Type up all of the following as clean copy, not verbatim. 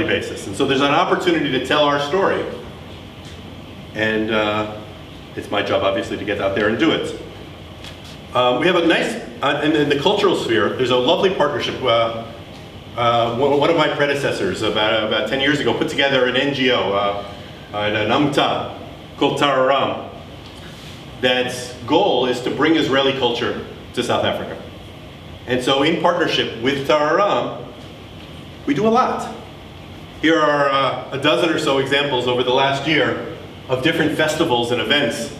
basis. And so there's an opportunity to tell our story. And it's my job, obviously, to get out there and do it. We have a nice, in the cultural sphere, there's a lovely partnership. One of my predecessors, about 10 years ago, put together an NGO, an Amta, called Tararam, that's goal is to bring Israeli culture to South Africa. And so in partnership with Tararam, we do a lot. Here are a dozen or so examples over the last year of different festivals and events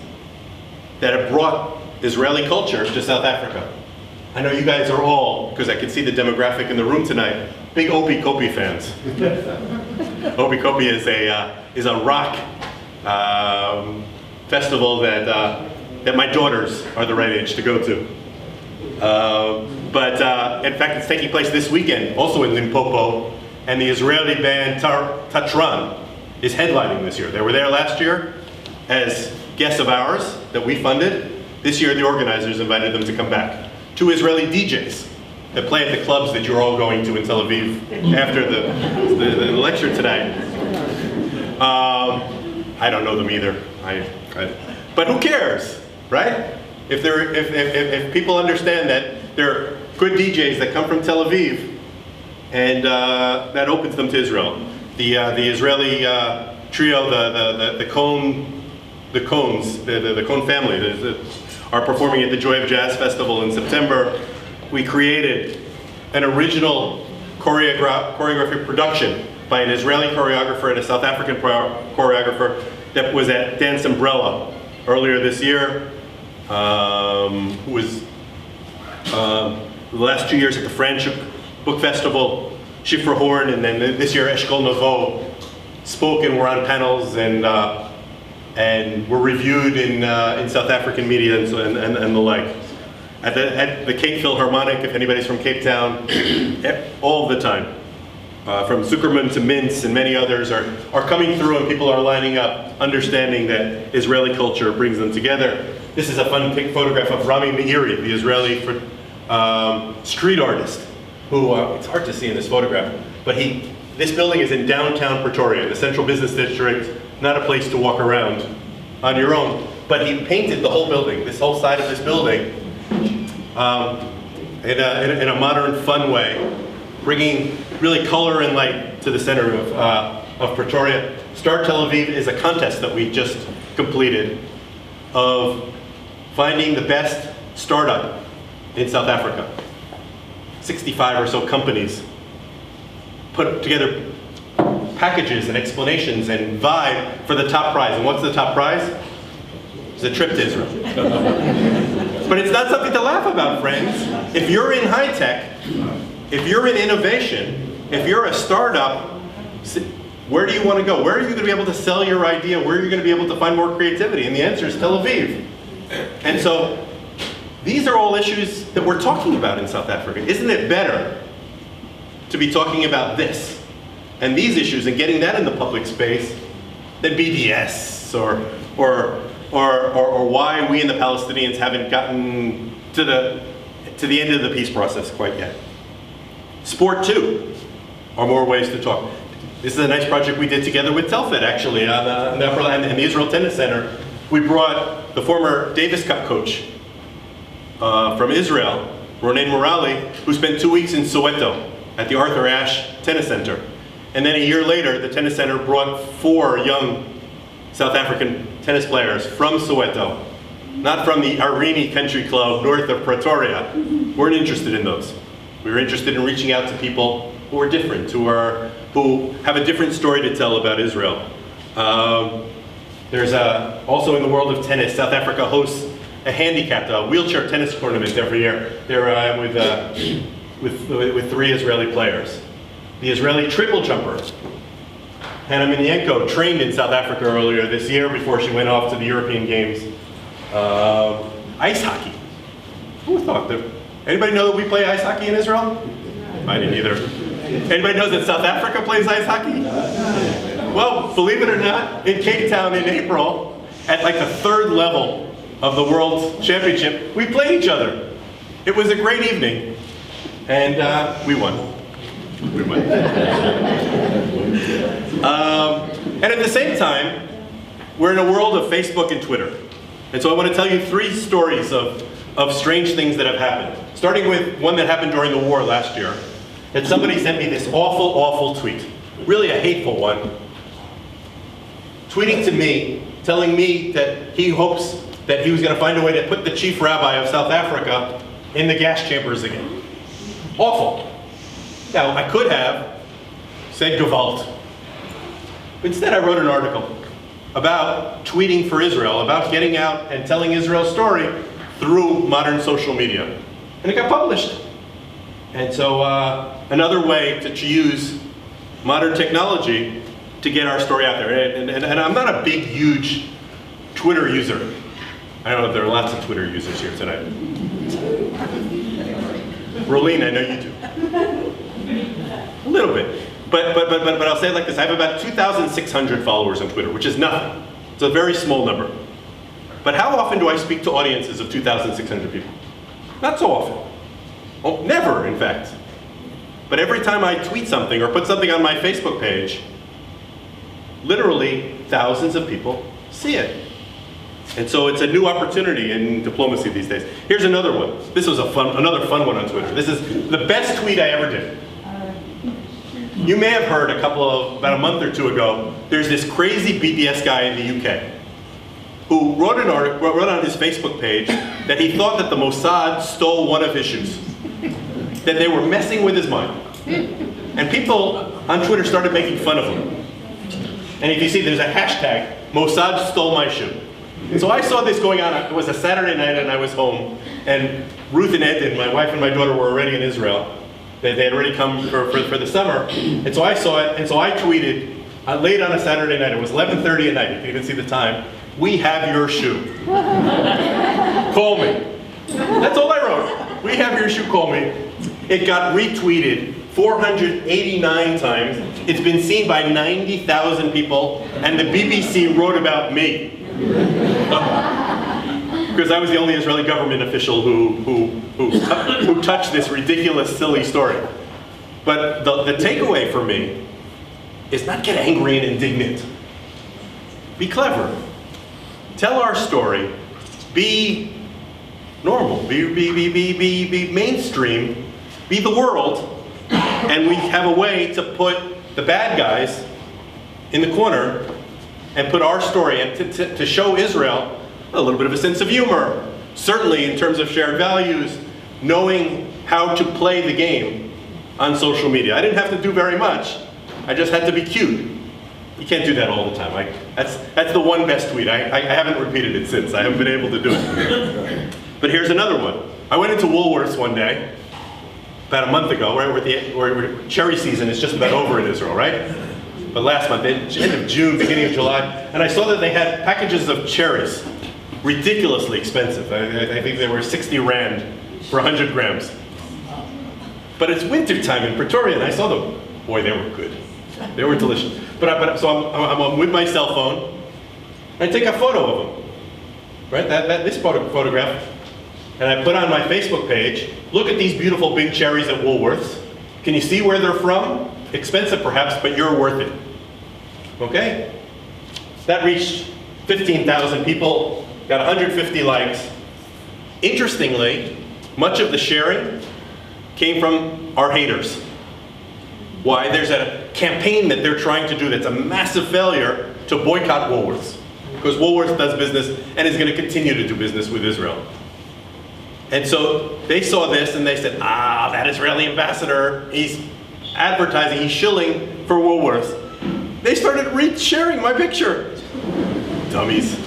that have brought Israeli culture to South Africa. I know you guys are all, because I can see the demographic in the room tonight, big Obi Kopi fans. Obi Kopi is a rock festival that my daughters are the right age to go to. But in fact, it's taking place this weekend, also in Limpopo, and the Israeli band Tatran is headlining this year. They were there last year as guests of ours that we funded. This year, the organizers invited them to come back. 2 Israeli DJs that play at the clubs that you're all going to in Tel Aviv after the lecture tonight. I don't know them either. But who cares, right? If people understand that they're good DJs that come from Tel Aviv, and that opens them to Israel. The Israeli trio, the Cones, the Cone family, are performing at the Joy of Jazz Festival in September. We created an original choreographic production by an Israeli choreographer and a South African choreographer that was at Dance Umbrella earlier this year, who was the last 2 years at the French Book Festival, Shifra Horn, and then this year Eshkol Novo spoke and were on panels and were reviewed in South African media and the like. At the Cape Philharmonic, if anybody's from Cape Town, all the time. From Zuckerman to Mintz and many others are coming through, and people are lining up, understanding that Israeli culture brings them together. This is a fun photograph of Rami Meiri, the Israeli street artist, who, it's hard to see in this photograph, but this building is in downtown Pretoria, the central business district, not a place to walk around on your own. But he painted the whole building, this whole side of this building, in a modern, fun way, bringing really color and light to the center of Pretoria. Start Tel Aviv is a contest that we just completed of finding the best startup in South Africa. 65 or so companies put together packages and explanations and vied for the top prize. And what's the top prize? It's a trip to Israel. But it's not something to laugh about, friends. If you're in high tech, if you're in innovation, if you're a startup, where do you want to go? Where are you going to be able to sell your idea? Where are you going to be able to find more creativity? And the answer is Tel Aviv. And so these are all issues that we're talking about in South Africa. Isn't it better to be talking about this and these issues and getting that in the public space than BDS or why we and the Palestinians haven't gotten to the end of the peace process quite yet? Sport, too, are more ways to talk. This is a nice project we did together with Telfed, actually, on the Upper Land and the Israel Tennis Center. We brought the former Davis Cup coach from Israel, Ronen Morali, who spent 2 weeks in Soweto at the Arthur Ashe Tennis Center. And then a year later, the tennis center brought 4 young South African tennis players from Soweto, not from the Arini Country Club north of Pretoria. Weren't interested in those. We were interested in reaching out to people who are different, who have a different story to tell about Israel. There's also in the world of tennis, South Africa hosts a handicapped wheelchair tennis tournament every year. They're with 3 Israeli players. The Israeli triple jumper, Hannah Minienko, trained in South Africa earlier this year before she went off to the European Games. Ice hockey. Who thought that? Anybody know that we play ice hockey in Israel? I didn't either. Anybody knows that South Africa plays ice hockey? Well, believe it or not, in Cape Town in April, at like the 3rd level of the World Championship, we played each other. It was a great evening, and we won. We won. And at the same time, we're in a world of Facebook and Twitter. And so I want to tell you 3 stories of strange things that have happened. Starting with one that happened during the war last year. That somebody sent me this awful, awful tweet. Really a hateful one. Tweeting to me, telling me that he hopes that he was going to find a way to put the chief rabbi of South Africa in the gas chambers again. Awful. Now, I could have said Gewalt. Instead, I wrote an article about tweeting for Israel, about getting out and telling Israel's story through modern social media. And it got published. And so another way to use modern technology to get our story out there. And I'm not a big, huge Twitter user. I don't know if there are lots of Twitter users here tonight. Rolene, I know you do. A little bit. But I'll say it like this. I have about 2,600 followers on Twitter, which is nothing. It's a very small number. But how often do I speak to audiences of 2,600 people? Not so often. Oh, never, in fact. But every time I tweet something or put something on my Facebook page, literally thousands of people see it. And so it's a new opportunity in diplomacy these days. Here's another one. This was another fun one on Twitter. This is the best tweet I ever did. You may have heard about a month or 2 ago, there's this crazy BDS guy in the UK who wrote on his Facebook page that he thought that the Mossad stole one of his shoes. That they were messing with his mind. And people on Twitter started making fun of him. And if you see, there's a hashtag, Mossad stole my shoe. So I saw this going on. It was a Saturday night and I was home. And Ruth and Ed, my wife and my daughter, were already in Israel. They had already come for the summer. And so I saw it, and so I tweeted, late on a Saturday night, it was 11:30 at night, you can even see the time, "We have your shoe. Call me." That's all I wrote. "We have your shoe, call me." It got retweeted 489 times. It's been seen by 90,000 people, and the BBC wrote about me. Because I was the only Israeli government official who touched this ridiculous, silly story. But the takeaway for me is not get angry and indignant. Be clever. Tell our story. Be normal. Be mainstream. Be the world. And we have a way to put the bad guys in the corner and put our story, and to show Israel a little bit of a sense of humor, certainly in terms of shared values, knowing how to play the game on social media. I didn't have to do very much. I just had to be cute. You can't do that all the time. That's the one best tweet. I haven't repeated it since. I haven't been able to do it. But here's another one. I went into Woolworths one day, about a month ago, right, where cherry season is just about over in Israel, right? But last month, end of June, beginning of July, and I saw that they had packages of cherries, ridiculously expensive. I think they were 60 Rand for 100 grams. But it's winter time in Pretoria, and I saw them. Boy, they were good. They were delicious. So I'm with my cell phone, and I take a photo of them, right? This photograph, and I put on my Facebook page. Look at these beautiful big cherries at Woolworths. Can you see where they're from? Expensive perhaps, but you're worth it. Okay? That reached 15,000 people, got 150 likes. Interestingly, much of the sharing came from our haters. Why? There's a campaign that they're trying to do that's a massive failure to boycott Woolworths. Because Woolworths does business and is going to continue to do business with Israel. And so they saw this and they said, that Israeli ambassador, he's advertising, he's shilling for Woolworths. They started sharing my picture. Dummies.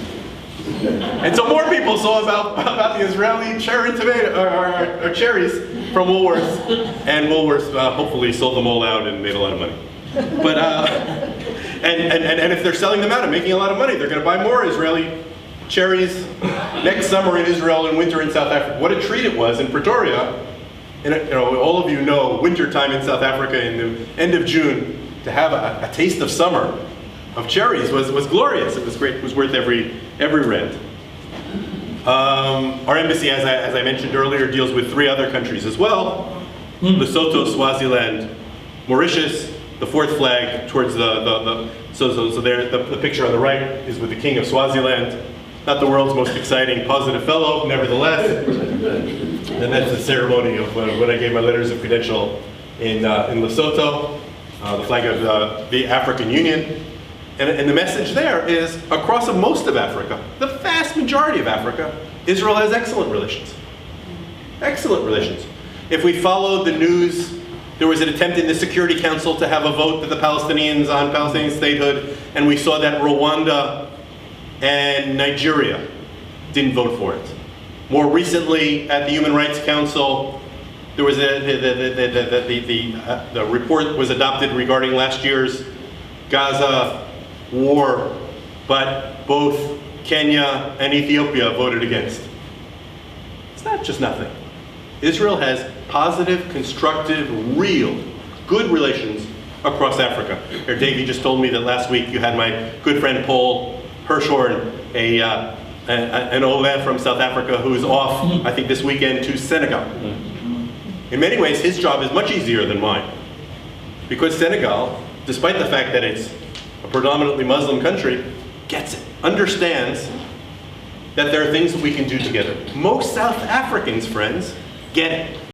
And so more people saw about the Israeli cherry tomato, or cherries from Woolworths. And Woolworths hopefully sold them all out and made a lot of money. But, and if they're selling them out and making a lot of money, they're going to buy more Israeli cherries next summer in Israel and winter in South Africa. What a treat it was in Pretoria. And all of you know, winter time in South Africa in the end of June, to have a taste of summer of cherries was glorious. It was great. It was worth every rand. Our embassy, as I mentioned earlier, deals with 3 other countries as well: Lesotho, Swaziland, Mauritius, the fourth flag towards so there, the picture on the right is with the King of Swaziland. Not the world's most exciting, positive fellow, nevertheless. And that's the ceremony of when I gave my letters of credential in Lesotho, the flag of the African Union. And the message there is, across most of Africa, the vast majority of Africa, Israel has excellent relations. Excellent relations. If we followed the news, there was an attempt in the Security Council to have a vote that the Palestinians on Palestinian statehood, and we saw that Rwanda and Nigeria didn't vote for it. More recently, at the Human Rights Council, there was the report was adopted regarding last year's Gaza war, but both Kenya and Ethiopia voted against. It's not just nothing. Israel has positive, constructive, real, good relations across Africa. Here, Dave, you just told me that last week you had my good friend Paul Hirschhorn, an Ole from South Africa who's off, I think this weekend, to Senegal. In many ways, his job is much easier than mine. Because Senegal, despite the fact that it's a predominantly Muslim country, gets it, understands that there are things that we can do together. Most South Africans, friends, get it.